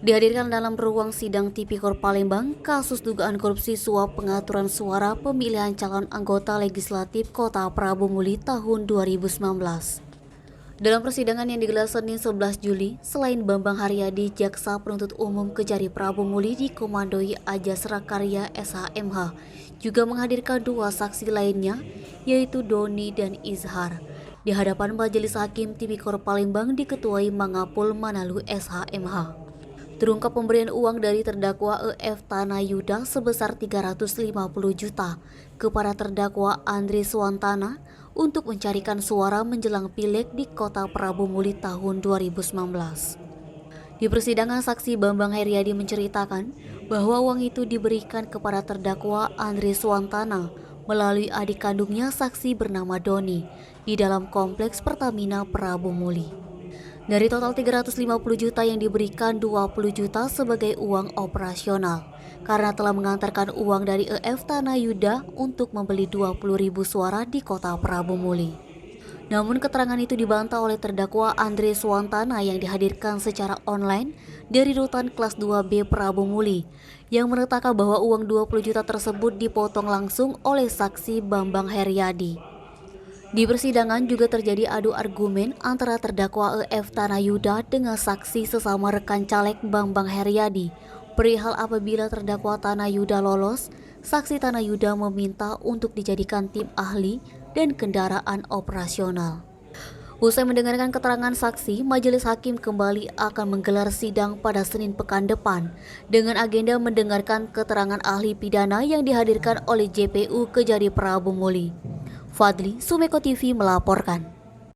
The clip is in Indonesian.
Dihadirkan dalam ruang sidang Tipikor Palembang, kasus dugaan korupsi suap pengaturan suara pemilihan calon anggota legislatif Kota Prabu Muli tahun 2019. Dalam persidangan yang digelar Senin 11 Juli, selain Bambang Haryadi, Jaksa Penuntut Umum Kejari Prabu Muli dikomandoi Ajas Rakarya SHMH, juga menghadirkan dua saksi lainnya, yaitu Doni dan Izhar. Di hadapan Majelis Hakim Tipikor Palembang diketuai Mangapul Manalu SHMH. Terungkap pemberian uang dari terdakwa EF Tanah Yuda sebesar 350 juta kepada terdakwa Andri Swantana untuk mencarikan suara menjelang pileg di Kota Prabu Muli tahun 2019. Di persidangan, saksi Bambang Haryadi menceritakan bahwa uang itu diberikan kepada terdakwa Andri Swantana melalui adik kandungnya saksi bernama Doni di dalam kompleks Pertamina Prabu Muli. Dari total 350 juta yang diberikan, 20 juta sebagai uang operasional karena telah mengantarkan uang dari EF Tanah Yuda untuk membeli 20.000 suara di Kota Prabu Muli. Namun keterangan itu dibantah oleh terdakwa Andre Swantana yang dihadirkan secara online dari Rutan Kelas 2B Prabu Muli yang menetapkan bahwa uang 20 juta tersebut dipotong langsung oleh saksi Bambang Haryadi. Di persidangan juga terjadi adu argumen antara terdakwa EF Tanah Yuda dengan saksi sesama rekan caleg Bambang Haryadi. Perihal apabila terdakwa Tanah Yuda lolos, saksi Tanah Yuda meminta untuk dijadikan tim ahli dan kendaraan operasional. Usai mendengarkan keterangan saksi, Majelis Hakim kembali akan menggelar sidang pada Senin pekan depan dengan agenda mendengarkan keterangan ahli pidana yang dihadirkan oleh JPU Kejari Prabu Muli. Fadli, Sumeko TV melaporkan.